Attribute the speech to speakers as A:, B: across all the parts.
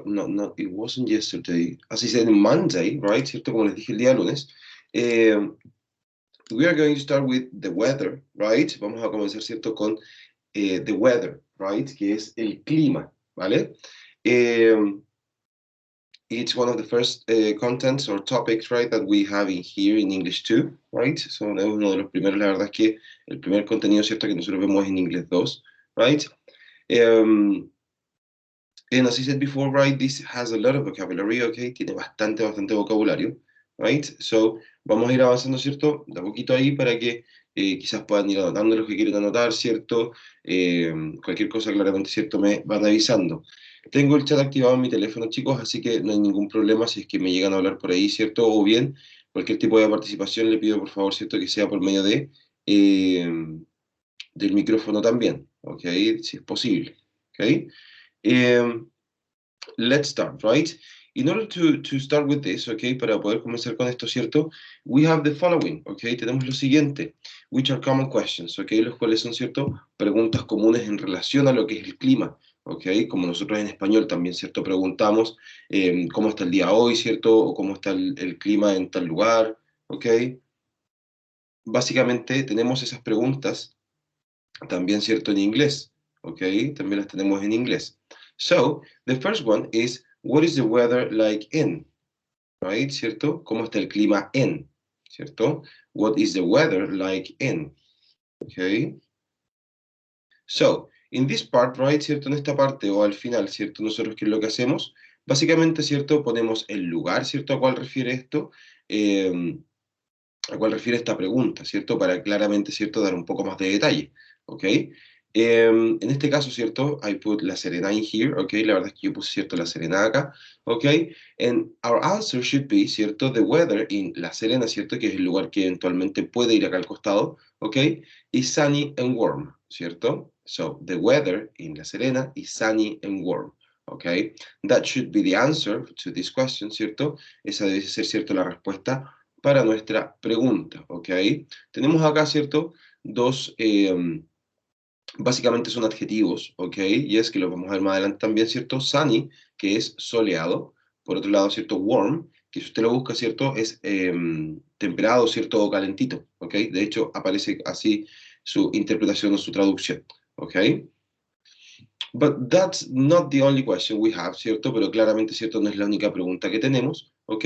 A: no, it wasn't yesterday. As I said, Monday, right? ¿Cierto? Como les dije el día lunes. We are going to start with the weather, right? Vamos a comenzar, ¿cierto? Con the weather, right? Que es el clima, ¿vale? It's one of the first contents or topics, right, that we have in here in English 2, right? So, es uno de los primeros, la verdad es que el primer contenido, ¿cierto? Que nosotros vemos en inglés 2, right? And as I said before, right, this has a lot of vocabulary, okay? Tiene bastante vocabulario, right? So, vamos a ir avanzando, ¿cierto? De a poquito ahí para que quizás puedan ir anotando lo que quieren anotar, ¿cierto? Cualquier cosa, claramente, ¿cierto? Me van avisando. Tengo el chat activado en mi teléfono, chicos, así que no hay ningún problema si es que me llegan a hablar por ahí, ¿cierto? O bien, cualquier tipo de participación, le pido, por favor, ¿cierto? Que sea por medio de, del micrófono también, ¿ok? Si es posible, ¿ok? Let's start, right? In order to start with this, okay, para poder comenzar con esto, ¿cierto? We have the following, okay, tenemos lo siguiente, which are common questions, okay, los cuales son, ¿cierto? Preguntas comunes en relación a lo que es el clima, okay, como nosotros en español también, ¿cierto? Preguntamos cómo está el día hoy, ¿cierto? O cómo está el clima en tal lugar, okay. Básicamente tenemos esas preguntas también, ¿cierto? En inglés, okay, también las tenemos en inglés. So, the first one is, what is the weather like in? Right, ¿cierto? ¿Cómo está el clima en? ¿Cierto? What is the weather like in? Okay. So, in this part, right, ¿cierto? En esta parte o al final, ¿cierto? Nosotros, ¿qué es lo que hacemos? Básicamente, ¿cierto? Ponemos el lugar, ¿cierto? A cuál refiere esto, a cuál refiere esta pregunta, ¿cierto? Para claramente, ¿cierto? Dar un poco más de detalle, ¿ok? En este caso, ¿cierto? I put La Serena in here, ¿ok? La verdad es que yo puse, ¿cierto? La Serena acá, ¿ok? And our answer should be, ¿cierto? The weather in La Serena, ¿cierto? Que es el lugar que eventualmente puede ir acá al costado, ¿ok? Is sunny and warm, ¿cierto? So, the weather in La Serena is sunny and warm, ¿ok? That should be the answer to this question, ¿cierto? Esa debe ser, ¿cierto? La respuesta para nuestra pregunta, ¿ok? Tenemos acá, ¿cierto? Dos, básicamente son adjetivos, ¿ok? Y es que lo vamos a ver más adelante también, ¿cierto? Sunny, que es soleado. Por otro lado, ¿cierto? Warm, que si usted lo busca, ¿cierto? Es temperado, ¿cierto? O calentito, ¿ok? De hecho, aparece así su interpretación o su traducción, ¿ok? But that's not the only question we have, ¿cierto? Pero claramente, ¿cierto? No es la única pregunta que tenemos, ¿ok?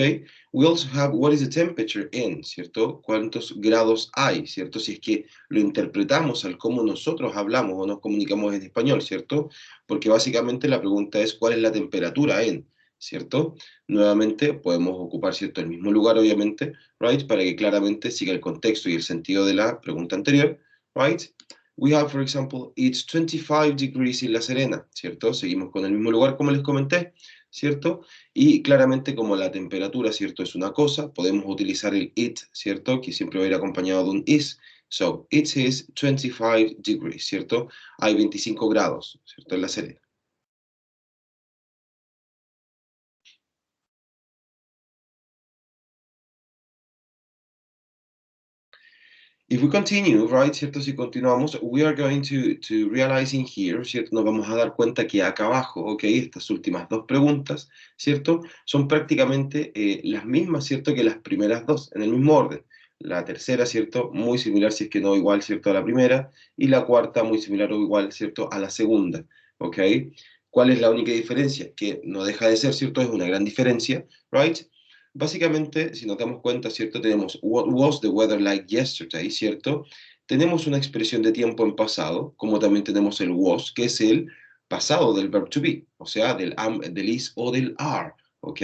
A: We also have, what is the temperature in, ¿cierto? ¿Cuántos grados hay, ¿cierto? Si es que lo interpretamos al cómo nosotros hablamos o nos comunicamos en español, ¿cierto? Porque básicamente la pregunta es, ¿cuál es la temperatura en, ¿cierto? Nuevamente, podemos ocupar, ¿cierto? El mismo lugar, obviamente, ¿right? Para que claramente siga el contexto y el sentido de la pregunta anterior, ¿right? We have, for example, it's 25 degrees en La Serena, ¿cierto? Seguimos con el mismo lugar como les comenté, ¿cierto? Y claramente como la temperatura, ¿cierto? Es una cosa, podemos utilizar el it, ¿cierto? Que siempre va a ir acompañado de un is. So, it is 25 degrees, ¿cierto? Hay 25 grados, ¿cierto? En La Serena. If we continue, right, ¿cierto? Si continuamos, we are going to realize in here, ¿cierto? Nos vamos a dar cuenta que acá abajo, ok, estas últimas dos preguntas, ¿cierto? Son prácticamente las mismas, ¿cierto? Que las primeras dos, en el mismo orden. La tercera, ¿cierto? Muy similar, si es que no igual, ¿cierto? A la primera. Y la cuarta, muy similar o igual, ¿cierto? A la segunda, ¿ok? ¿Cuál es la única diferencia? Que no deja de ser, ¿cierto? Es una gran diferencia, right? Básicamente, si nos damos cuenta, ¿cierto? Tenemos what was the weather like yesterday, ¿cierto? Tenemos una expresión de tiempo en pasado, como también tenemos el was, que es el pasado del verb to be, o sea, del am, del is o del are, ¿ok?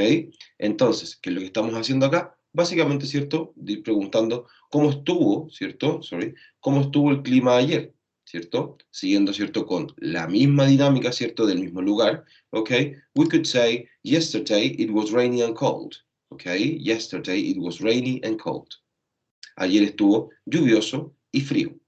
A: Entonces, ¿qué es lo que estamos haciendo acá? Básicamente, ¿cierto? Preguntando cómo estuvo, ¿cierto? Sorry, cómo estuvo el clima ayer, ¿cierto? Siguiendo, ¿cierto? Con la misma dinámica, ¿cierto? Del mismo lugar, ¿ok? We could say, yesterday it was rainy and cold. Okay, yesterday it was rainy and cold. Ayer estuvo lluvioso y frío.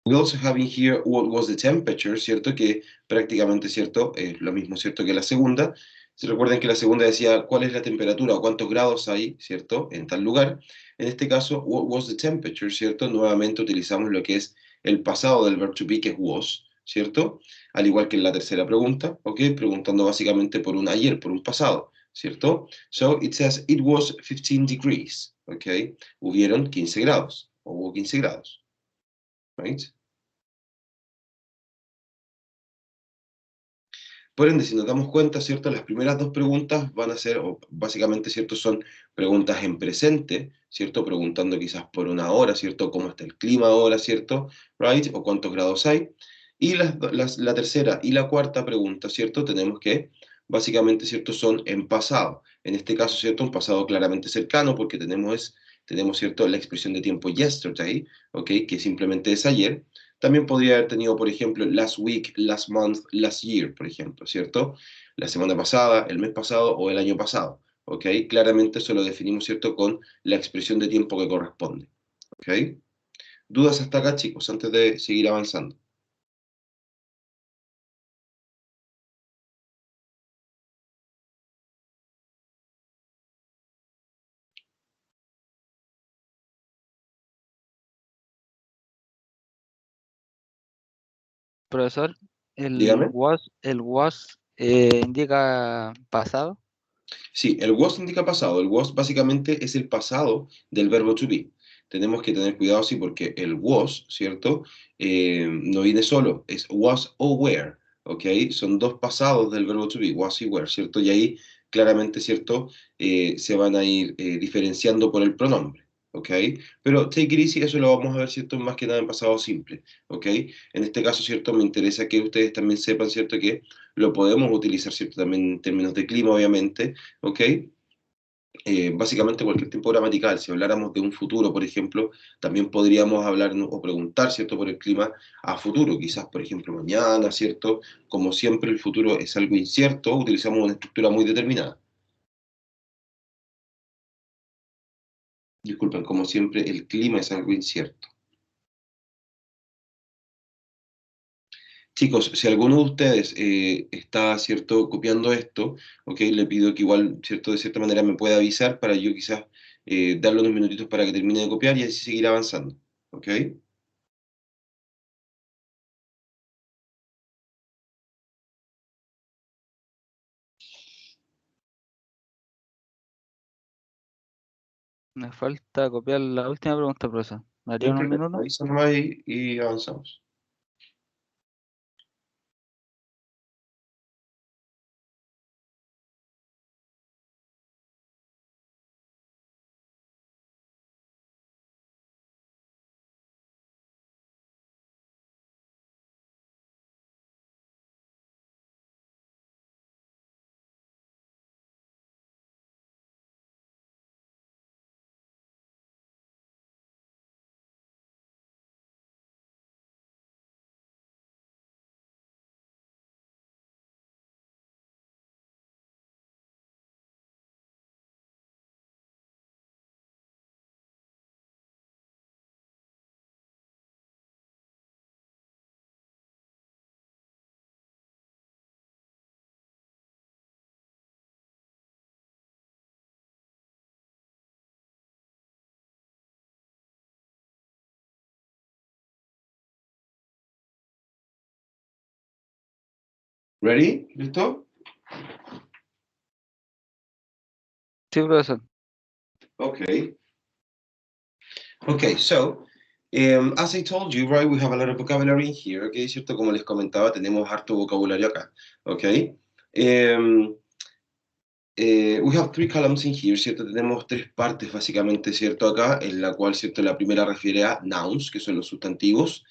A: We also have in here what was the temperature, ¿cierto? Que prácticamente, ¿cierto? Es lo mismo, ¿cierto? Que la segunda. Si recuerden que la segunda decía cuál es la temperatura o cuántos grados hay, ¿cierto? En tal lugar. En este caso, what was the temperature, ¿cierto? Nuevamente utilizamos lo que es el pasado del verb to be, que es was, ¿cierto? Al igual que en la tercera pregunta, ¿ok? Preguntando básicamente por un ayer, por un pasado, ¿cierto? So, it says it was 15 degrees, ¿ok? Hubieron 15 grados, o hubo 15 grados, right? Por ende, si nos damos cuenta, ¿cierto? Las primeras dos preguntas van a ser, o básicamente, ¿cierto? Son preguntas en presente, ¿cierto? Preguntando quizás por una hora, ¿cierto? ¿Cómo está el clima ahora, ¿cierto? Right? O cuántos grados hay. Y la tercera y la cuarta pregunta, ¿cierto? Tenemos que, básicamente, ¿cierto? Son en pasado. En este caso, ¿cierto? Un pasado claramente cercano, porque tenemos, ¿cierto? La expresión de tiempo yesterday, ¿ok? Que simplemente es ayer. También podría haber tenido, por ejemplo, last week, last month, last year, por ejemplo, ¿cierto? La semana pasada, el mes pasado o el año pasado, ¿ok? Claramente eso lo definimos, ¿cierto? Con la expresión de tiempo que corresponde, ¿ok? ¿Dudas hasta acá, chicos, antes de seguir avanzando?
B: Profesor,
A: Dígame.
B: el was indica pasado.
A: Sí, el was indica pasado. El was básicamente es el pasado del verbo to be. Tenemos que tener cuidado, sí, porque el was, ¿cierto? No viene solo, es was o were, ¿ok? Son dos pasados del verbo to be, was y were, ¿cierto? Y ahí claramente, ¿cierto? Se van a ir diferenciando por el pronombre, ¿ok? Pero take it easy, eso lo vamos a ver, ¿cierto? Más que nada en pasado simple, ¿ok? En este caso, ¿cierto? Me interesa que ustedes también sepan, ¿cierto? Que lo podemos utilizar, ¿cierto? También en términos de clima, obviamente, ¿ok? Básicamente cualquier tiempo gramatical. Si habláramos de un futuro, por ejemplo, también podríamos hablar, ¿no? O preguntar, ¿cierto?, por el clima a futuro, quizás, por ejemplo, mañana, ¿cierto? Como siempre el futuro es algo incierto, utilizamos una estructura muy determinada. Disculpen, como siempre el clima es algo incierto. Chicos, si alguno de ustedes está, ¿cierto?, copiando esto, ¿ok? Le pido que igual, ¿cierto?, de cierta manera me pueda avisar para yo quizás darle unos minutitos para que termine de copiar y así seguir avanzando, ¿ok?
B: Me falta copiar la última pregunta, profesor. ¿Me
A: No
B: haría
A: hay
B: unos
A: problema,
B: minutos?
A: avisa nomás y avanzamos. Ready? ¿Listo?
B: Sí, profesor.
A: Okay. Okay, so, as I told you, right, we have a lot of vocabulary in here, okay, ¿cierto? Como les comentaba, tenemos harto vocabulario acá, okay? We have three columns in here, ¿cierto? Tenemos tres partes básicamente, ¿cierto? Acá, en la cual, ¿cierto? La primera refiere a nouns, que son los sustantivos,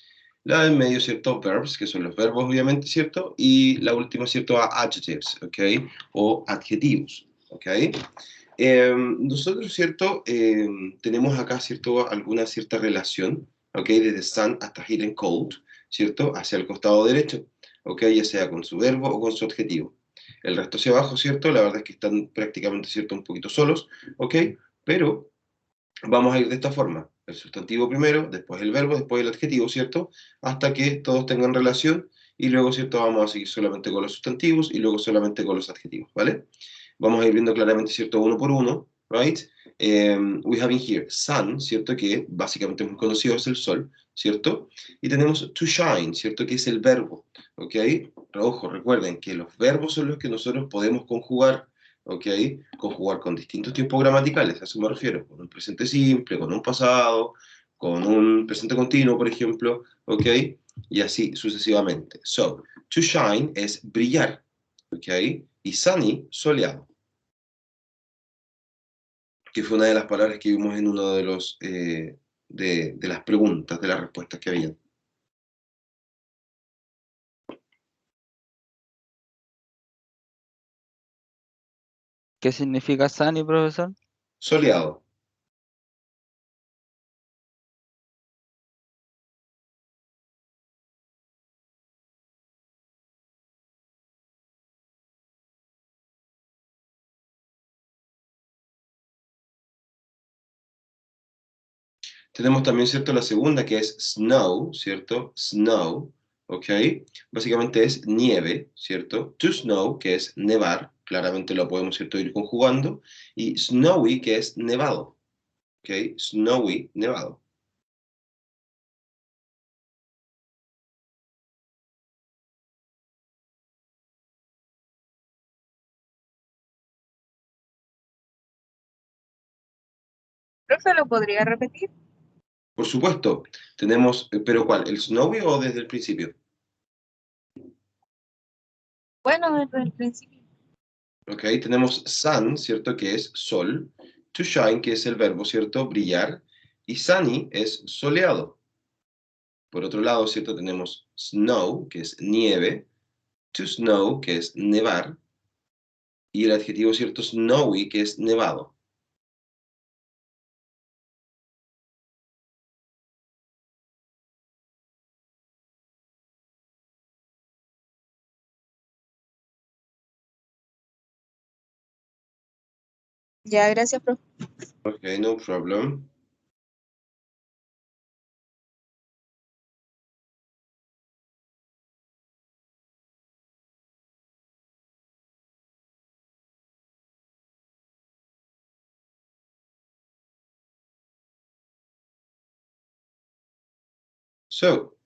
A: la del medio, ¿cierto? Verbs, que son los verbos, obviamente, ¿cierto? Y la última, ¿cierto? A adjectives, ¿ok? O adjetivos, ¿ok? Nosotros, ¿cierto? Tenemos acá, ¿cierto? Alguna cierta relación, ¿ok? Desde sun hasta hot and cold, ¿cierto? Hacia el costado derecho, ¿ok? Ya sea con su verbo o con su adjetivo. El resto hacia abajo, ¿cierto? La verdad es que están prácticamente, ¿cierto? Un poquito solos, ¿ok? Pero vamos a ir de esta forma. El sustantivo primero, después el verbo, después el adjetivo, ¿cierto? Hasta que todos tengan relación y luego, ¿cierto? Vamos a seguir solamente con los sustantivos y luego solamente con los adjetivos, ¿vale? Vamos a ir viendo claramente, ¿cierto? Uno por uno, right? We have in here sun, ¿cierto? Que básicamente es muy conocido, es el sol, ¿cierto? Y tenemos to shine, ¿cierto? Que es el verbo, ¿ok? Ojo, recuerden que los verbos son los que nosotros podemos conjugar, ¿ok? Conjugar con distintos tiempos gramaticales, a eso me refiero, con un presente simple, con un pasado, con un presente continuo, por ejemplo, ¿ok? Y así sucesivamente. So, to shine es brillar, ¿ok? Y sunny, soleado, que fue una de las palabras que vimos en uno de los de las preguntas, de las respuestas que habían.
B: ¿Qué significa sunny, profesor?
A: Soleado. Tenemos también, ¿cierto? La segunda que es snow, ¿cierto? Snow, ¿ok? Básicamente es nieve, ¿cierto? To snow, que es nevar, claramente lo podemos, ¿cierto? Ir conjugando. Y snowy, que es nevado, ¿ok? Snowy, nevado.
C: Profe, ¿lo podría repetir?
A: Por supuesto, tenemos, ¿pero cuál? ¿El snowy o desde el principio?
C: Bueno, desde el principio.
A: ¿Ok? Tenemos sun, ¿cierto? Que es sol. To shine, que es el verbo, ¿cierto? Brillar. Y sunny es soleado. Por otro lado, ¿cierto? Tenemos snow, que es nieve. To snow, que es nevar. Y el adjetivo, ¿cierto? Snowy, que es nevado.
C: Ya, gracias, profe.
A: Ok, no problem. So,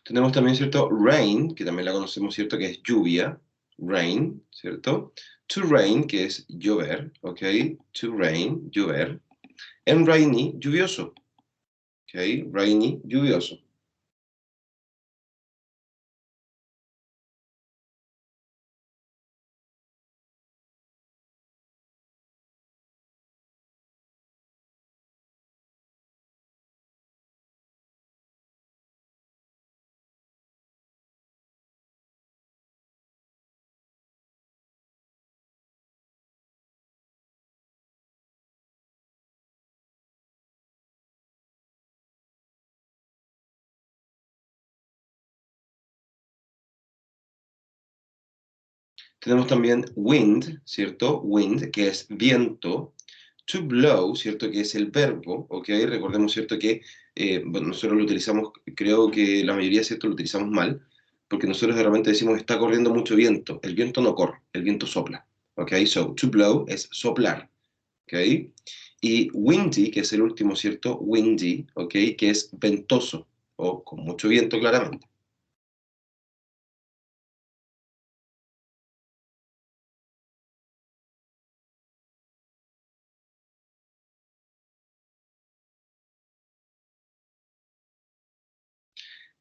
A: tenemos también, ¿cierto? Rain, que también la conocemos, ¿cierto? Que es lluvia. Rain, ¿cierto? To rain, que es llover, ¿ok? To rain, llover. And rainy, lluvioso. ¿Ok? Rainy, lluvioso. Tenemos también wind, ¿cierto? Wind, que es viento. To blow, ¿cierto? Que es el verbo, ¿ok? Recordemos, ¿cierto? Que bueno, nosotros lo utilizamos, creo que la mayoría, ¿cierto? Lo utilizamos mal, porque nosotros de repente decimos, está corriendo mucho viento. El viento no corre, el viento sopla, ¿ok? So, to blow es soplar, ¿ok? Y windy, que es el último, ¿cierto? Windy, ¿ok? Que es ventoso, o con mucho viento, claramente.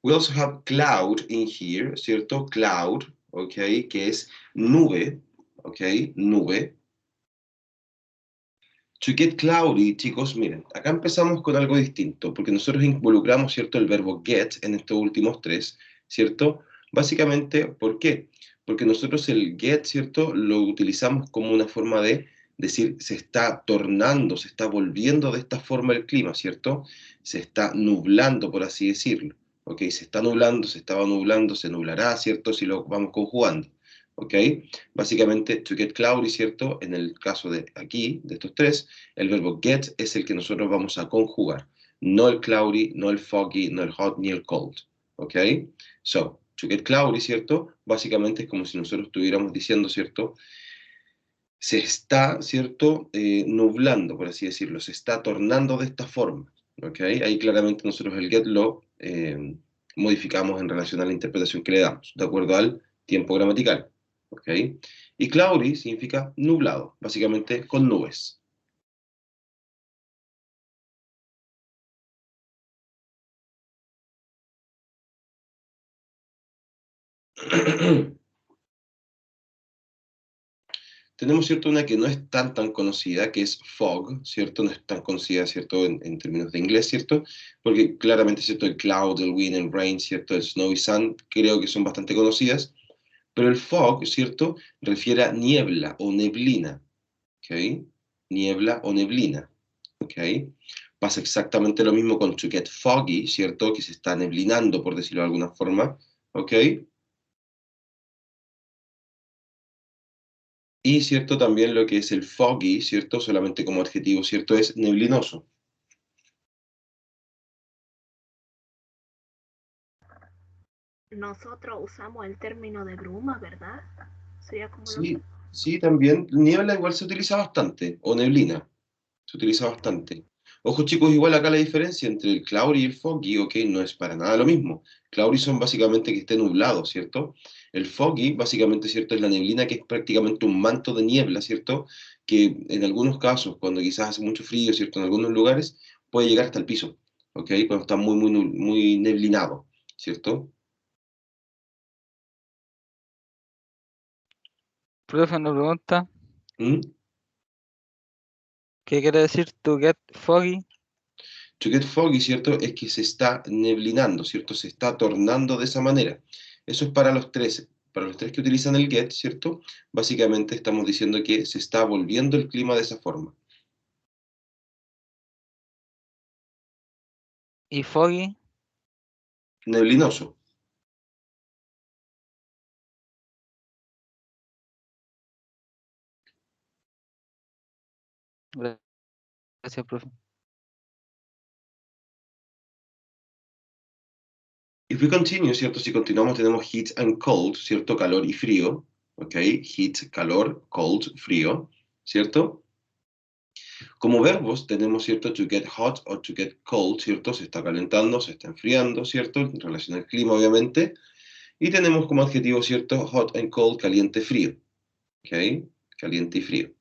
A: We also have cloud in here, ¿cierto? Cloud, ¿ok? Que es nube, ¿ok? Nube. To get cloudy, chicos, miren, acá empezamos con algo distinto, porque nosotros involucramos, ¿cierto? El verbo get en estos últimos tres, ¿cierto? Básicamente, ¿por qué? Porque nosotros el get, ¿cierto? Lo utilizamos como una forma de decir, se está tornando, se está volviendo de esta forma el clima, ¿cierto? Se está nublando, por así decirlo. ¿Ok? Se está nublando, se estaba nublando, se nublará, ¿cierto? Si lo vamos conjugando. ¿Ok? Básicamente, to get cloudy, ¿cierto? En el caso de aquí, de estos tres, el verbo get es el que nosotros vamos a conjugar. No el cloudy, no el foggy, no el hot, ni el cold. ¿ok? So, to get cloudy, ¿cierto? Básicamente es como si nosotros estuviéramos diciendo, ¿cierto? Se está, ¿cierto? Nublando, por así decirlo, se está tornando de esta forma, ¿ok? Ahí claramente nosotros el get lo modificamos en relación a la interpretación que le damos, de acuerdo al tiempo gramatical, ¿ok? Y cloudy significa nublado, básicamente con nubes. Tenemos, ¿cierto?, una que no es tan conocida, que es fog, ¿cierto? No es tan conocida, ¿cierto?, en términos de inglés, ¿cierto? Porque claramente, ¿cierto?, el cloud, el wind, el rain, ¿cierto?, el snow y sun, creo que son bastante conocidas, pero el fog, ¿cierto?, refiere a niebla o neblina, ¿ok? Niebla o neblina, ¿ok? Pasa exactamente lo mismo con to get foggy, ¿cierto?, que se está neblinando, por decirlo de alguna forma, ¿ok? Y, ¿cierto?, también lo que es el foggy, ¿cierto?, solamente como adjetivo, ¿cierto?, es neblinoso.
D: Nosotros usamos el término de bruma, ¿verdad? Sería como lo
A: Sí,
D: mismo.
A: sí, también. Niebla igual se utiliza bastante, o neblina, se utiliza bastante. Ojo chicos, igual acá la diferencia entre el cloudy y el foggy, ok, no es para nada lo mismo. Cloudy son básicamente que esté nublado, ¿cierto? El foggy, básicamente, ¿cierto? Es la neblina que es prácticamente un manto de niebla, ¿cierto? Que en algunos casos, cuando quizás hace mucho frío, ¿cierto? En algunos lugares, puede llegar hasta el piso, ¿ok? Cuando está muy neblinado, ¿cierto?
B: Profe, una pregunta.
A: ¿Mm?
B: ¿Qué quiere decir to get foggy?
A: To get foggy, ¿cierto? Es que se está neblinando, ¿cierto? Se está tornando de esa manera. Eso es para los tres que utilizan el get, ¿cierto? Básicamente estamos diciendo que se está volviendo el clima de esa forma.
B: ¿Y foggy?
A: Neblinoso.
B: Gracias, profe.
A: If we continue, ¿cierto? Si continuamos tenemos heat and cold, ¿cierto? Calor y frío, ¿ok? Heat, calor, cold, frío, ¿cierto? Como verbos tenemos, ¿cierto? To get hot o to get cold, ¿cierto? Se está calentando, se está enfriando, ¿cierto? En relación al clima, obviamente. Y tenemos como adjetivo, ¿cierto? Hot and cold, caliente, frío. ¿Ok? Caliente y frío.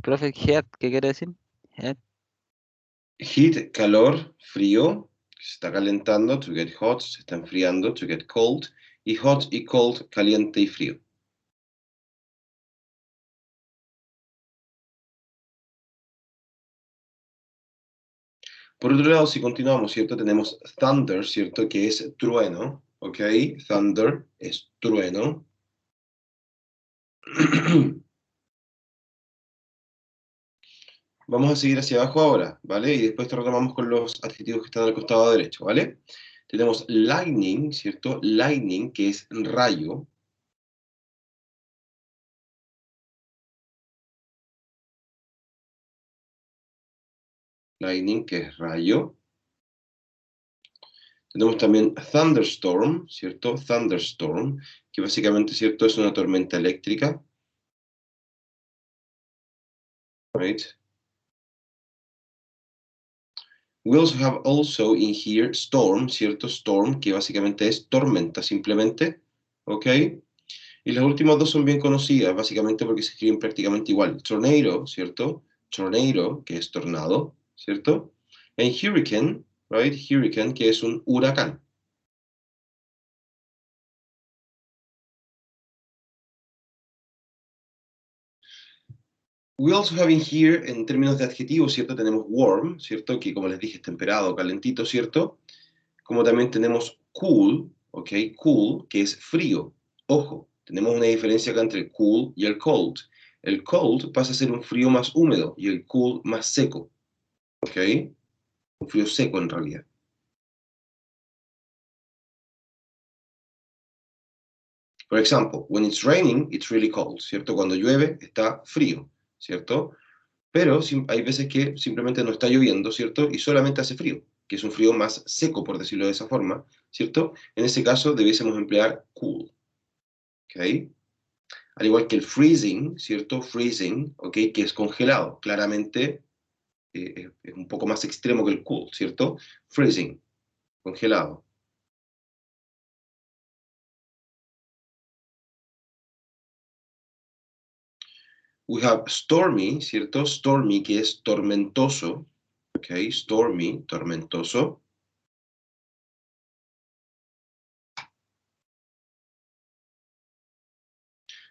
B: Profe, heat, ¿qué quiere decir? Heat.
A: Heat, calor, frío. Se está calentando, to get hot. Se está enfriando, to get cold. Y hot y cold, caliente y frío. Por otro lado, si continuamos, ¿cierto? Tenemos thunder, ¿cierto? Que es trueno, ¿ok? Thunder es trueno. Vamos a seguir hacia abajo ahora, ¿vale? Y después retomamos con los adjetivos que están al costado derecho, ¿vale? Tenemos lightning, ¿cierto? Lightning, que es rayo. Lightning, que es rayo. Tenemos también thunderstorm, ¿cierto? Thunderstorm, que básicamente, ¿cierto? Es una tormenta eléctrica. Right? We also have also in here storm, ¿cierto? Storm, que básicamente es tormenta simplemente. ¿Ok? Y las últimas dos son bien conocidas, básicamente porque se escriben prácticamente igual. Tornado, ¿cierto? Tornado, que es tornado, ¿cierto? And hurricane, right? Hurricane, que es un huracán. We also have in here, en términos de adjetivos, ¿cierto? Tenemos warm, ¿cierto? Que como les dije es temperado, calentito, ¿cierto? Como también tenemos cool, ¿ok? Cool, que es frío. Ojo, tenemos una diferencia acá entre el cool y el cold. El cold pasa a ser un frío más húmedo y el cool más seco, ¿ok? Un frío seco en realidad. Por ejemplo, when it's raining, it's really cold, ¿cierto? Cuando llueve, está frío, ¿cierto? Pero hay veces que simplemente no está lloviendo, ¿cierto? Y solamente hace frío, que es un frío más seco, por decirlo de esa forma, ¿cierto? En ese caso debiésemos emplear cool, ¿ok? Al igual que el freezing, ¿cierto? Freezing, ¿ok? Que es congelado. Claramente es un poco más extremo que el cool, ¿cierto? Freezing, congelado. We have stormy, ¿cierto? Stormy, que es tormentoso, ¿ok? Stormy, tormentoso.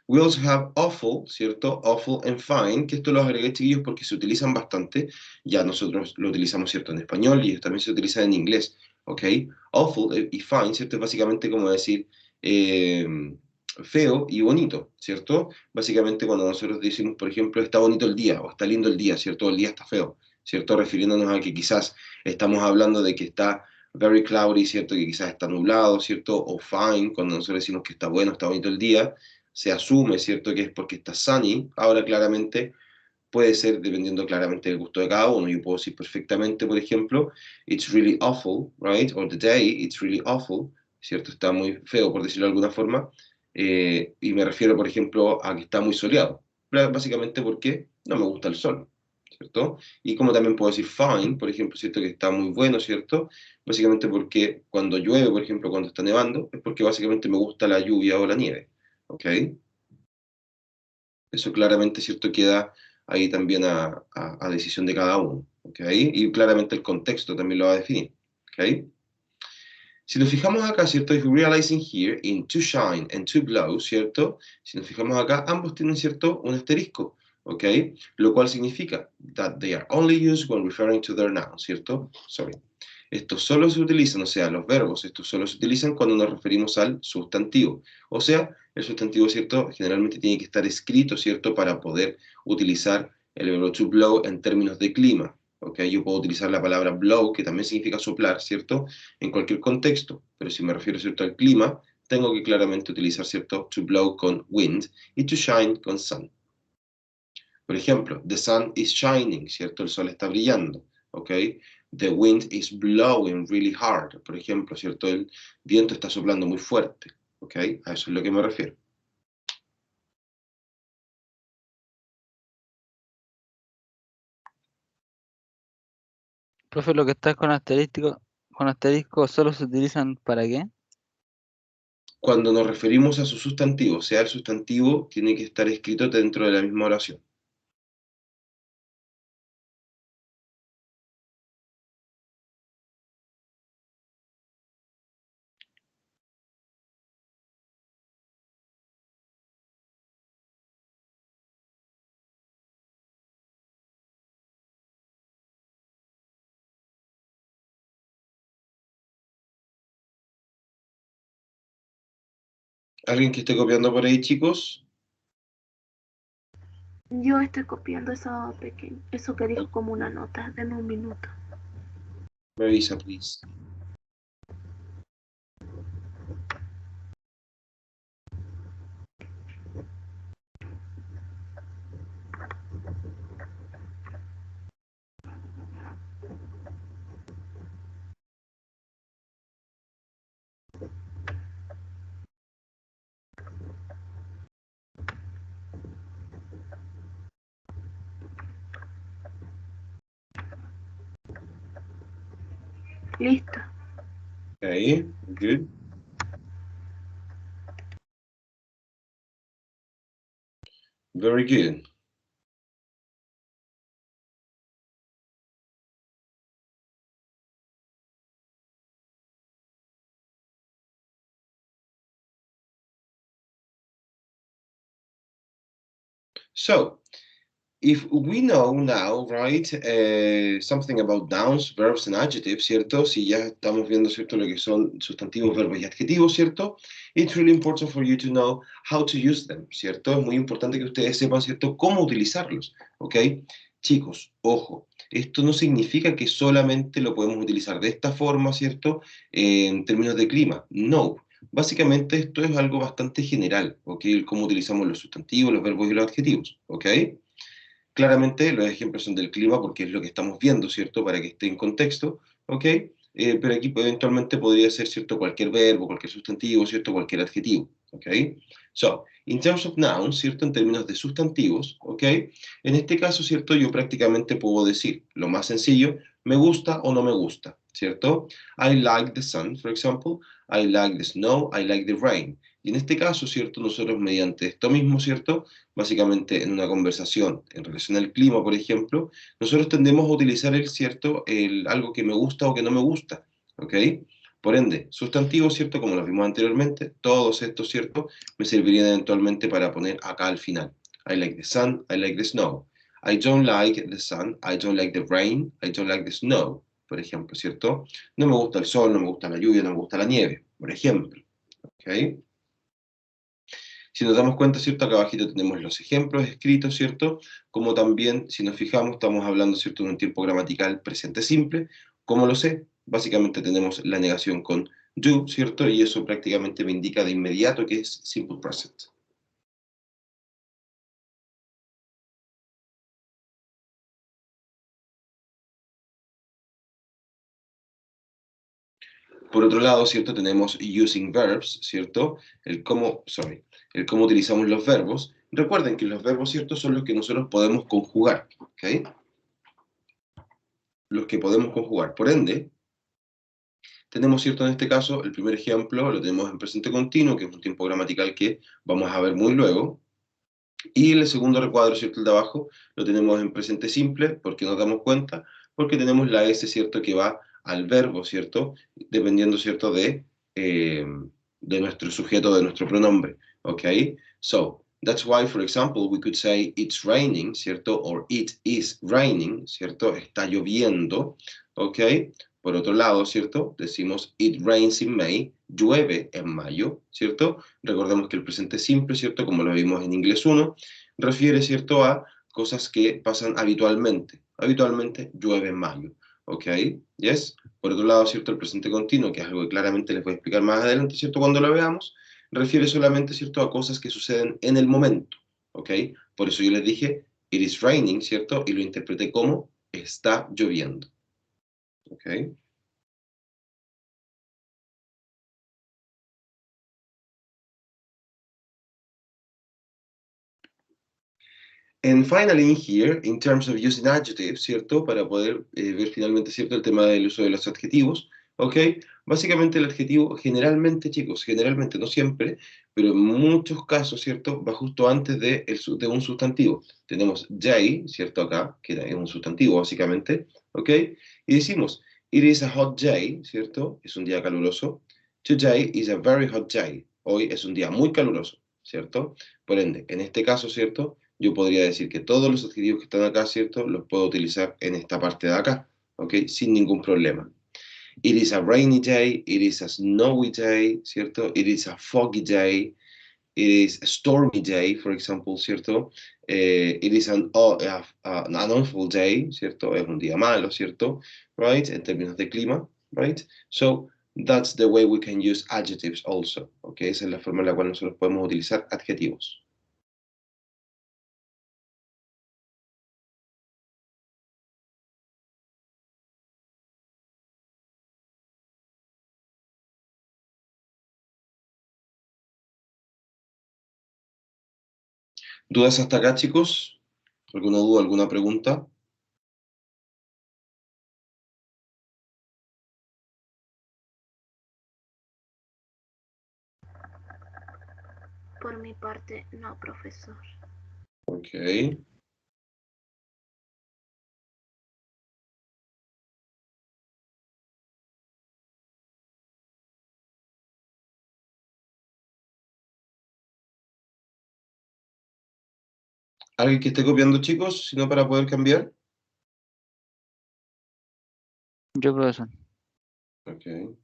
A: We also have awful, ¿cierto? Awful and fine, que esto lo agregué, chiquillos, porque se utilizan bastante. Ya nosotros lo utilizamos, ¿cierto? En español y también se utiliza en inglés, ¿ok? Awful y fine, ¿cierto? Es básicamente como decir feo y bonito, ¿cierto? Básicamente cuando nosotros decimos, por ejemplo, está bonito el día o está lindo el día, ¿cierto? El día está feo, ¿cierto? Refiriéndonos a que quizás estamos hablando de que está very cloudy, ¿cierto? Que quizás está nublado, ¿cierto? O fine, cuando nosotros decimos que está bueno, está bonito el día se asume, ¿cierto?, que es porque está sunny. Ahora claramente puede ser dependiendo claramente del gusto de cada uno. Yo puedo decir perfectamente, por ejemplo, it's really awful, right? Or the day, it's really awful, ¿cierto? Está muy feo, por decirlo de alguna forma. Y me refiero, por ejemplo, a que está muy soleado. Básicamente porque no me gusta el sol, ¿cierto? Y como también puedo decir fine, por ejemplo, ¿cierto? Que está muy bueno, ¿cierto? Básicamente porque cuando llueve, por ejemplo, cuando está nevando, es porque básicamente me gusta la lluvia o la nieve. ¿Ok? Eso claramente, ¿cierto? Queda ahí también a decisión de cada uno. ¿Ok? Y claramente el contexto también lo va a definir. ¿Ok? Si nos fijamos acá, ¿cierto? If we're realizing here, in to shine and to blow, ¿cierto? Si nos fijamos acá, ambos tienen, ¿cierto? Un asterisco. ¿Ok? Lo cual significa that they are only used when referring to their noun, ¿cierto? Sorry. Estos solo se utilizan, o sea, los verbos, estos solo se utilizan cuando nos referimos al sustantivo. O sea, el sustantivo, ¿cierto? Generalmente tiene que estar escrito, ¿cierto? Para poder utilizar el verbo to blow en términos de clima. ¿Ok? Yo puedo utilizar la palabra blow, que también significa soplar, ¿cierto? En cualquier contexto. Pero si me refiero, ¿cierto? Al clima, tengo que claramente utilizar, ¿cierto? To blow con wind y to shine con sun. Por ejemplo, the sun is shining, ¿cierto? El sol está brillando, ¿ok? The wind is blowing really hard, por ejemplo, ¿cierto? El viento está soplando muy fuerte, ¿ok? A eso es lo que me refiero.
B: Profe, lo que está con asterisco, ¿solo se utilizan para qué?
A: Cuando nos referimos a su sustantivo, sea el sustantivo, tiene que estar escrito dentro de la misma oración. ¿Alguien que esté copiando por ahí, chicos?
D: Yo estoy copiando eso que dijo como una nota. Denme un minuto.
A: Me avisa, please.
D: Listo.
A: Okay, good. Very good. So, if we know now, right, something about nouns, verbs and adjectives, ¿cierto? Si ya estamos viendo, ¿cierto? Lo que son sustantivos, verbos y adjetivos, ¿cierto? It's really important for you to know how to use them, ¿cierto? Es muy importante que ustedes sepan, ¿cierto? Cómo utilizarlos, ¿ok? Chicos, ojo, esto no significa que solamente lo podemos utilizar de esta forma, ¿cierto? En términos de clima, no. Básicamente esto es algo bastante general, ¿ok? El cómo utilizamos los sustantivos, los verbos y los adjetivos, ¿ok? Claramente los ejemplos son del clima porque es lo que estamos viendo, ¿cierto? Para que esté en contexto, ¿ok? Pero aquí eventualmente podría ser, ¿cierto? Cualquier verbo, cualquier sustantivo, ¿cierto? Cualquier adjetivo, ¿ok? So, in terms of nouns, ¿cierto? En términos de sustantivos, ¿ok? En este caso, ¿cierto? Yo prácticamente puedo decir, lo más sencillo, me gusta o no me gusta, ¿cierto? I like the sun, for example. I like the snow. I like the rain. Y en este caso, ¿cierto? Nosotros mediante esto mismo, ¿cierto? Básicamente en una conversación en relación al clima, por ejemplo, nosotros tendemos a utilizar el cierto, el algo que me gusta o que no me gusta, ¿ok? Por ende, sustantivos, ¿cierto? Como los vimos anteriormente, todos estos, ¿cierto? Me servirían eventualmente para poner acá al final. I like the sun, I like the snow. I don't like the sun, I don't like the rain, I don't like the snow, por ejemplo, ¿cierto? No me gusta el sol, no me gusta la lluvia, no me gusta la nieve, por ejemplo, ¿ok? Si nos damos cuenta, ¿cierto? Acá abajito tenemos los ejemplos escritos, ¿cierto? Como también, si nos fijamos, estamos hablando, ¿cierto? De un tiempo gramatical presente simple. ¿Cómo lo sé? Básicamente tenemos la negación con do, ¿cierto? Y eso prácticamente me indica de inmediato que es simple present. Por otro lado, ¿cierto? Tenemos using verbs, ¿cierto? El cómo utilizamos los verbos. Recuerden que los verbos, ¿cierto? Son los que nosotros podemos conjugar, ¿ok? Los que podemos conjugar. Por ende, tenemos, ¿cierto? En este caso, el primer ejemplo lo tenemos en presente continuo, que es un tiempo gramatical que vamos a ver muy luego. Y el segundo recuadro, ¿cierto? El de abajo, lo tenemos en presente simple, porque nos damos cuenta, porque tenemos la S, ¿cierto? Que va al verbo, ¿cierto? Dependiendo, ¿cierto? De nuestro sujeto, de nuestro pronombre, ¿ok? So, that's why, for example, we could say it's raining, ¿cierto? Or it is raining, ¿cierto? Está lloviendo, ¿ok? Por otro lado, ¿cierto? Decimos it rains in May, llueve en mayo, ¿cierto? Recordemos que el presente simple, ¿cierto? Como lo vimos en inglés 1, refiere, ¿cierto? A cosas que pasan habitualmente. Habitualmente llueve en mayo, ¿ok? ¿Yes? Por otro lado, ¿cierto? El presente continuo, que es algo que claramente les voy a explicar más adelante, ¿cierto? Cuando lo veamos, refiere solamente, ¿cierto? A cosas que suceden en el momento, ¿ok? Por eso yo les dije, it is raining, ¿cierto? Y lo interpreté como está lloviendo, ¿ok? And finally, in here, in terms of using adjectives, ¿cierto? Para poder ver finalmente, ¿cierto? El tema del uso de los adjetivos, ¿ok? Básicamente el adjetivo, generalmente, chicos, generalmente, no siempre, pero en muchos casos, ¿cierto? Va justo antes de un sustantivo. Tenemos day, ¿cierto? Acá, que es un sustantivo, básicamente, ¿ok? Y decimos, it is a hot day, ¿cierto? Es un día caluroso. Today is a very hot day. Hoy es un día muy caluroso, ¿cierto? Por ende, en este caso, ¿cierto? Yo podría decir que todos los adjetivos que están acá, ¿cierto? Los puedo utilizar en esta parte de acá, ¿ok? Sin ningún problema. It is a rainy day, it is a snowy day, ¿cierto? It is a foggy day, it is a stormy day, for example, ¿cierto? It is an awful day, ¿cierto? Es un día malo, ¿cierto? Right? En términos de clima, right? So, that's the way we can use adjectives also, ¿ok? Esa es la forma en la cual nosotros podemos utilizar adjetivos. ¿Dudas hasta acá, chicos? ¿Alguna duda, alguna pregunta?
D: Por mi parte, no, profesor.
A: Ok. ¿Alguien que esté copiando, chicos? Si no, para poder cambiar.
B: Yo, profesor.
A: Ok.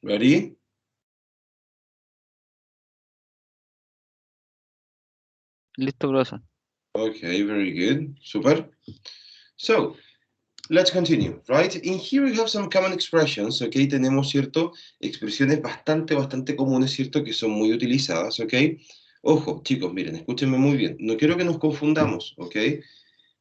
A: Ready?
B: Listo, profesor.
A: Okay, very good. Super. So, let's continue, right? In here we have some common expressions, okay? Tenemos, ¿cierto? Expresiones bastante comunes, ¿cierto? Que son muy utilizadas, ¿ok? Ojo, chicos, miren, escúchenme muy bien. No quiero que nos confundamos, ¿ok?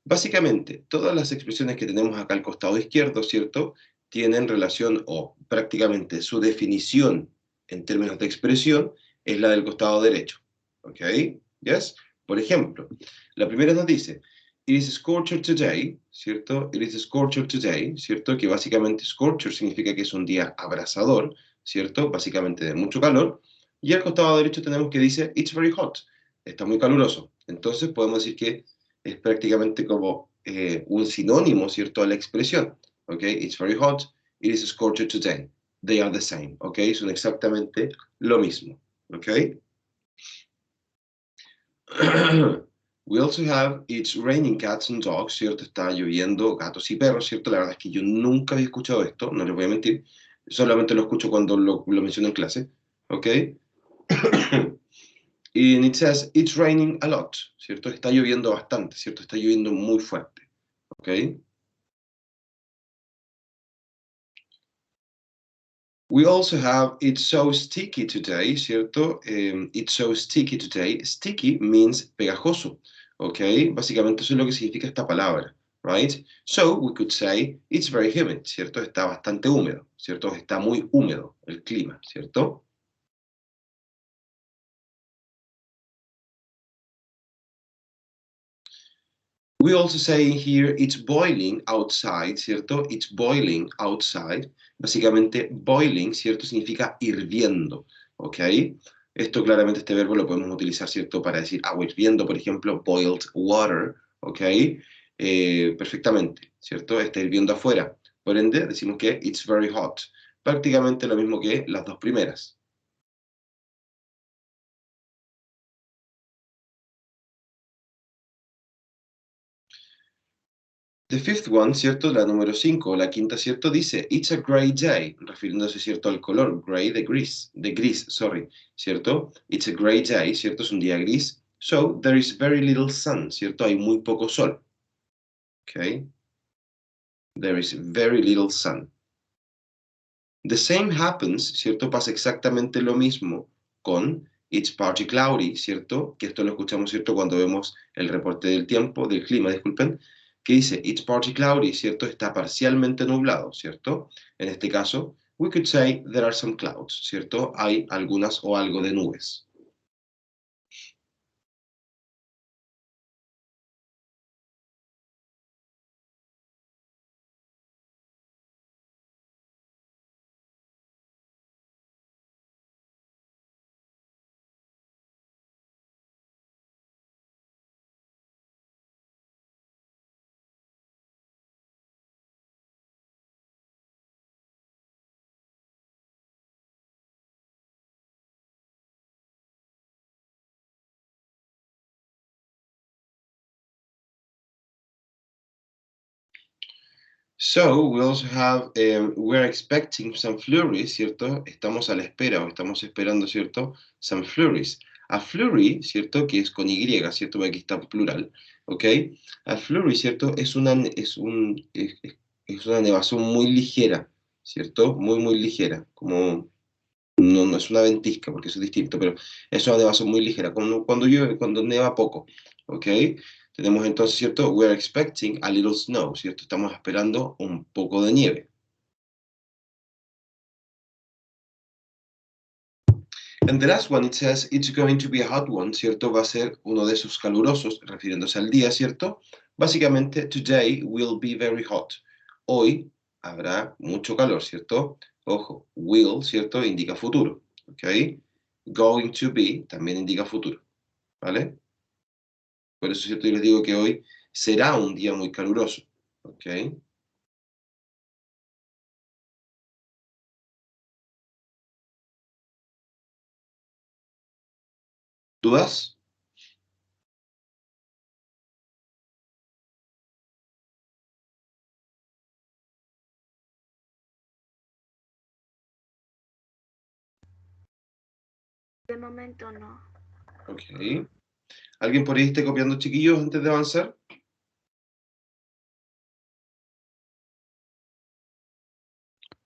A: Básicamente, todas las expresiones que tenemos acá al costado izquierdo, ¿cierto? Tienen relación o prácticamente su definición en términos de expresión es la del costado derecho, ¿ok? ¿Yes? Por ejemplo, la primera nos dice, it is scorcher today, ¿cierto? It is scorcher today, ¿cierto? Que básicamente scorcher significa que es un día abrasador, ¿cierto? Básicamente de mucho calor. Y al costado derecho tenemos que dice, it's very hot, está muy caluroso. Entonces podemos decir que es prácticamente como un sinónimo, ¿cierto?, a la expresión. ¿Ok? It's very hot, it is scorcher today. They are the same. ¿Ok? Son exactamente lo mismo. ¿Ok? We also have it's raining cats and dogs, ¿cierto? Está lloviendo gatos y perros, ¿cierto? La verdad es que yo nunca había escuchado esto, no les voy a mentir. Solamente lo escucho cuando lo menciono en clase. ¿Ok? And it says it's raining a lot, ¿cierto? Está lloviendo bastante, ¿cierto? Está lloviendo muy fuerte. ¿Ok? We also have it's so sticky today, ¿cierto? It's so sticky today. Sticky means pegajoso, ¿ok? Básicamente eso es lo que significa esta palabra, right? So we could say it's very humid, ¿cierto? Está bastante húmedo, ¿cierto? Está muy húmedo el clima, ¿cierto? We also say here it's boiling outside, ¿cierto? It's boiling outside. Básicamente, boiling, ¿cierto? Significa hirviendo, ¿ok? Esto claramente, este verbo lo podemos utilizar, ¿cierto? Para decir agua hirviendo, por ejemplo, boiled water, ¿ok? Perfectamente, ¿cierto? Está hirviendo afuera. Por ende, decimos que it's very hot. Prácticamente lo mismo que las dos primeras. The fifth one, ¿cierto? La número 5, la quinta, ¿cierto? Dice, it's a gray day, refiriéndose, ¿cierto? Al color, gray de gris, sorry, ¿cierto? It's a gray day, ¿cierto? Es un día gris. So, there is very little sun, ¿cierto? Hay muy poco sol. ¿Ok? There is very little sun. The same happens, ¿cierto? Pasa exactamente lo mismo con it's partly cloudy, ¿cierto? Que esto lo escuchamos, ¿cierto? Cuando vemos el reporte del tiempo, del clima, disculpen, que dice it's partly cloudy, ¿cierto? Está parcialmente nublado, ¿cierto? En este caso, we could say there are some clouds, ¿cierto? Hay algunas o algo de nubes. So, we also have, we're expecting some flurries, ¿cierto? Estamos a la espera o estamos esperando, ¿cierto? Some flurries. A flurry, ¿cierto? Que es con Y, ¿cierto? Porque aquí está en plural, ¿ok? A flurry, ¿cierto? Es una nevazón muy ligera, ¿cierto? Muy, muy ligera. Como, no es una ventisca, porque eso es distinto, pero es una nevazón muy ligera. Cuando llueve, cuando neva poco, ¿ok? Tenemos entonces, ¿cierto? We're expecting a little snow, ¿cierto? Estamos esperando un poco de nieve. And the last one, it says, it's going to be a hot one, ¿cierto? Va a ser uno de esos calurosos, refiriéndose al día, ¿cierto? Básicamente, today will be very hot. Hoy habrá mucho calor, ¿cierto? Ojo, will, ¿cierto? Indica futuro, ¿ok? Going to be también indica futuro, ¿vale? Por eso, ¿cierto? Yo les digo que hoy será un día muy caluroso, ¿ok? ¿Dudas?
D: De momento no.
A: Ok. ¿Alguien por ahí esté copiando, chiquillos, antes de avanzar?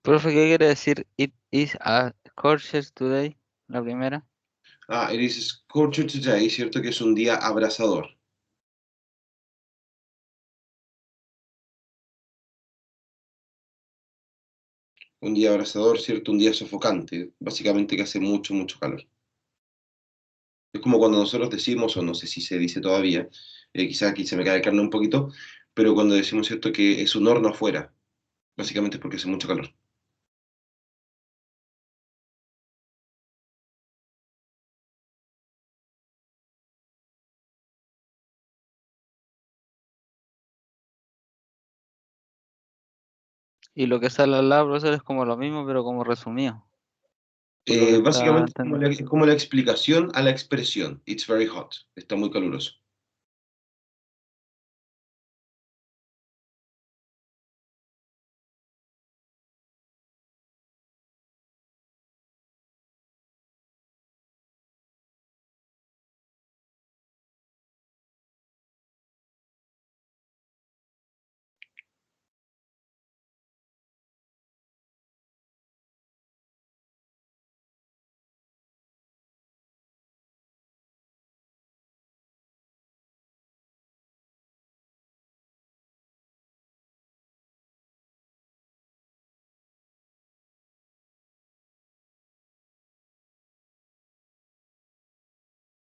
B: Profe, ¿qué quiere decir it is a scorcher today? La primera.
A: Ah, it is scorcher today, ¿cierto? Que es un día abrasador. Un día abrasador, ¿cierto? Un día sofocante. Básicamente que hace mucho, mucho calor. Es como cuando nosotros decimos, o no sé si se dice todavía, quizás aquí se me cae el carne un poquito, pero cuando decimos, ¿cierto? Que es un horno afuera. Básicamente es porque hace mucho calor.
B: Y lo que sale al lado, profesor, es como lo mismo, pero como resumido. Por lo que está
A: Básicamente
B: entendiendo.
A: es como la explicación a la expresión. It's very hot. Está muy caluroso.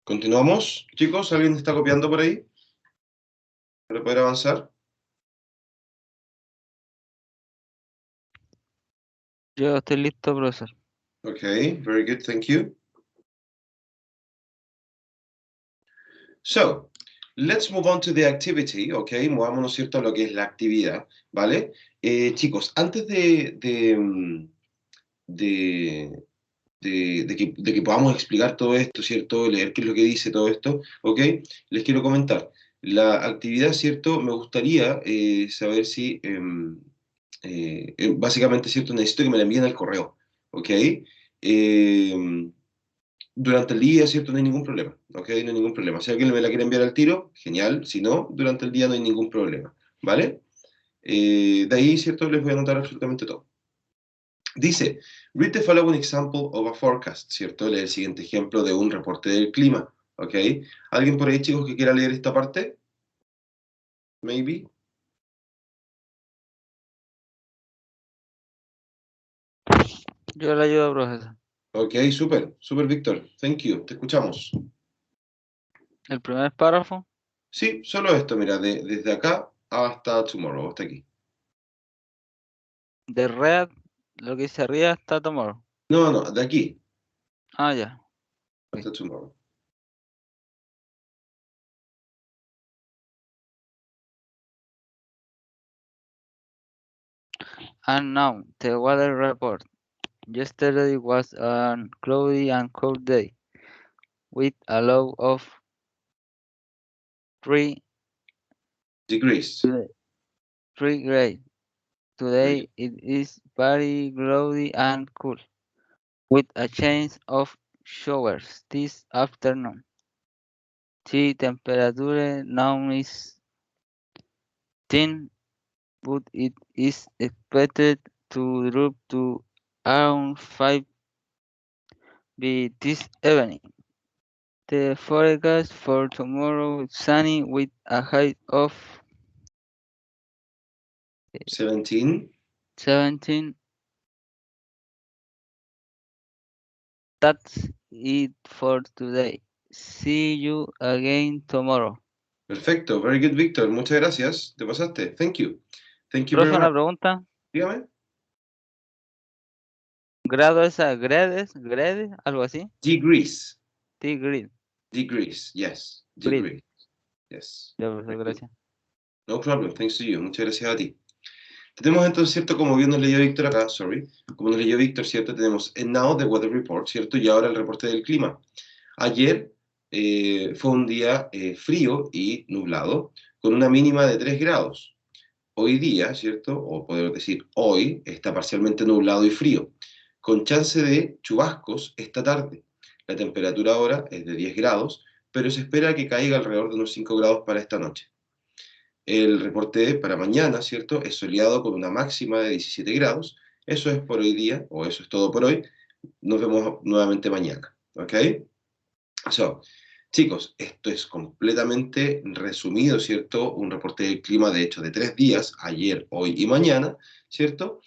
A: ¿Continuamos? Chicos, ¿alguien está copiando por ahí? ¿Para poder avanzar?
B: Yo estoy listo, profesor.
A: Okay, very good, thank you. So, let's move on to the activity, okay, movámonos, ¿cierto?, a lo que es la actividad, ¿vale? Chicos, antes de que podamos explicar todo esto, ¿cierto?, leer qué es lo que dice todo esto, ¿ok? Les quiero comentar. La actividad, ¿cierto?, me gustaría saber si, básicamente, ¿cierto?, necesito que me la envíen al correo, ¿ok? Durante el día, ¿cierto? No hay ningún problema, ¿ok? No hay ningún problema. Si alguien me la quiere enviar al tiro, genial. Si no, durante el día no hay ningún problema, ¿vale? De ahí, ¿cierto? Les voy a anotar absolutamente todo. Dice, read the following example of a forecast, ¿cierto? Lee el siguiente ejemplo de un reporte del clima, ¿ok? ¿Alguien por ahí, chicos, que quiera leer esta parte? Maybe.
B: Yo le ayudo, profesor.
A: Ok, súper, súper, Víctor. Thank you. Te escuchamos.
B: El primer párrafo.
A: Sí, solo esto, mira, desde acá hasta tomorrow, hasta aquí.
B: De red, lo que dice arriba está tomorrow.
A: No, no, de aquí
B: Ah, ya.
A: hasta tomorrow.
B: And now, the weather report. Yesterday was a cloudy and cold day, with a low of 3
A: Degrees.
B: grades. Today it is very cloudy and cool, with a chance of showers this afternoon. The temperature now is 10, but it is expected to drop to around 5 by this evening. The forecast for tomorrow is sunny with a high of
A: 17.
B: 17. That's it for today. See you again tomorrow.
A: Perfecto, very good, Víctor. Muchas gracias. Te pasaste. Thank you. Thank you
B: Profe,
A: very
B: una
A: much.
B: pregunta.
A: Dígame.
B: ¿Grado esa? ¿Grades? ¿Grade? ¿Algo así?
A: Degrees.
B: Degree.
A: Degrees, yes.
B: Grid.
A: Degrees. Yes.
B: Ya, profesor, gracias.
A: No problem, thanks to you. Muchas gracias a ti. Tenemos entonces, ¿cierto? Como bien nos leyó Víctor acá, sorry. Como nos leyó Víctor, ¿cierto? Tenemos and now the weather report, ¿cierto? Y ahora el reporte del clima. Ayer fue un día frío y nublado, con una mínima de 3 grados. Hoy día, ¿cierto? O podemos decir hoy, está parcialmente nublado y frío, con chance de chubascos esta tarde. La temperatura ahora es de 10 grados, pero se espera que caiga alrededor de unos 5 grados para esta noche. El reporte para mañana, ¿cierto? Es soleado con una máxima de 17 grados. Eso es por hoy día, o eso es todo por hoy. Nos vemos nuevamente mañana, ¿ok? So, chicos, esto es completamente resumido, ¿cierto? Un reporte del clima, de hecho, de 3 días, ayer, hoy y mañana, ¿cierto?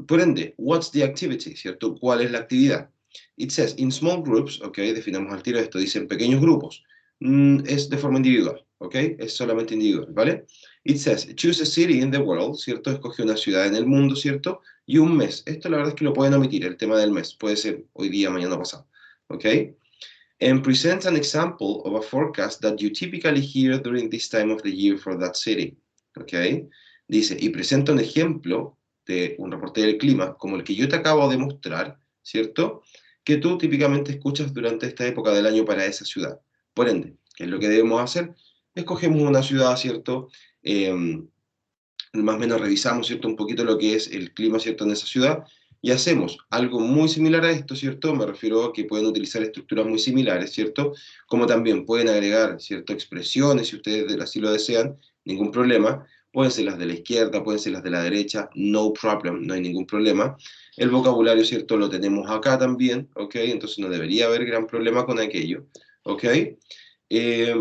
A: Por ende, what's the activity, ¿cierto? ¿Cuál es la actividad? It says, in small groups, ¿ok? Definamos al tiro esto, dice en pequeños grupos. Es de forma individual, ¿ok? Es solamente individual, ¿vale? It says, choose a city in the world, ¿cierto? Escoge una ciudad en el mundo, ¿cierto? Y un mes. Esto la verdad es que lo pueden omitir, el tema del mes. Puede ser hoy día, mañana pasado, ¿ok? And present an example of a forecast that you typically hear during this time of the year for that city. ¿Ok? Dice, y presenta un ejemplo de un reporte del clima, como el que yo te acabo de mostrar, ¿cierto? Que tú típicamente escuchas durante esta época del año para esa ciudad. Por ende, ¿qué es lo que debemos hacer? Escogemos una ciudad, ¿cierto? Más o menos revisamos, ¿cierto? Un poquito lo que es el clima, ¿cierto? En esa ciudad y hacemos algo muy similar a esto, ¿cierto? Me refiero a que pueden utilizar estructuras muy similares, ¿cierto? Como también pueden agregar, ¿cierto? Expresiones, si ustedes así lo desean, ningún problema. Pueden ser las de la izquierda, pueden ser las de la derecha, no problem, no hay ningún problema. El vocabulario, ¿cierto? Lo tenemos acá también, ¿ok? Entonces no debería haber gran problema con aquello, ¿ok?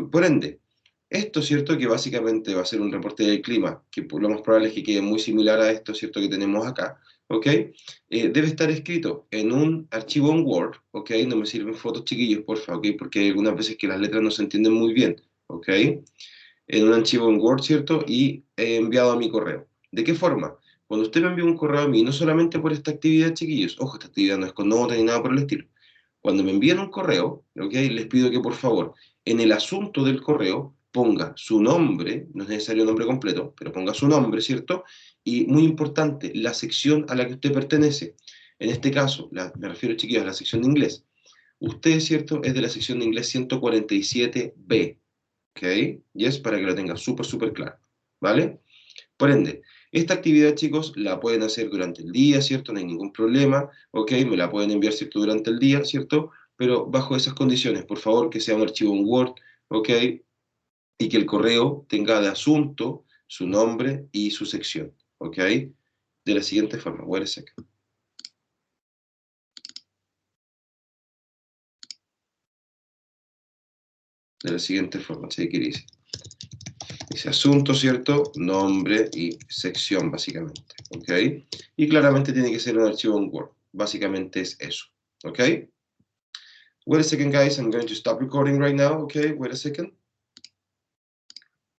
A: Por ende, esto, ¿cierto? Que básicamente va a ser un reporte del clima, que lo más probable es que quede muy similar a esto, ¿cierto? Que tenemos acá, ¿ok? Debe estar escrito en un archivo en Word, ¿ok? No me sirven fotos, chiquillos, por favor, ¿ok? Porque hay algunas veces que las letras no se entienden muy bien, ¿ok? En un archivo en Word, ¿cierto? Y enviado a mi correo. ¿De qué forma? cuando usted me envía un correo a mí, no solamente por esta actividad, chiquillos, ojo, esta actividad no es con nota ni nada por el estilo. Cuando me envían un correo, ¿ok? Les pido que por favor, en el asunto del correo, ponga su nombre, no es necesario nombre completo, pero ponga su nombre, ¿cierto? Y muy importante, la sección a la que usted pertenece. En este caso, me refiero, chiquillos, a la sección de inglés. Usted, ¿cierto? Es de la sección de inglés 147B, ¿ok? Y es para que lo tenga súper, súper claro, ¿vale? Por ende, esta actividad, chicos, la pueden hacer durante el día, ¿cierto? No hay ningún problema, ¿ok? Me la pueden enviar, ¿cierto? Durante el día, ¿cierto? Pero bajo esas condiciones, por favor, que sea un archivo en Word, ¿ok? Y que el correo tenga de asunto su nombre y su sección, ¿ok? De la siguiente forma, wait a second. De la siguiente forma, take it easy. Ese asunto, ¿cierto? Nombre y sección, básicamente, ¿ok? Y claramente tiene que ser un archivo en Word. Básicamente es eso, ¿ok? Wait a second, guys. I'm going to stop recording right now, okay? Wait a second.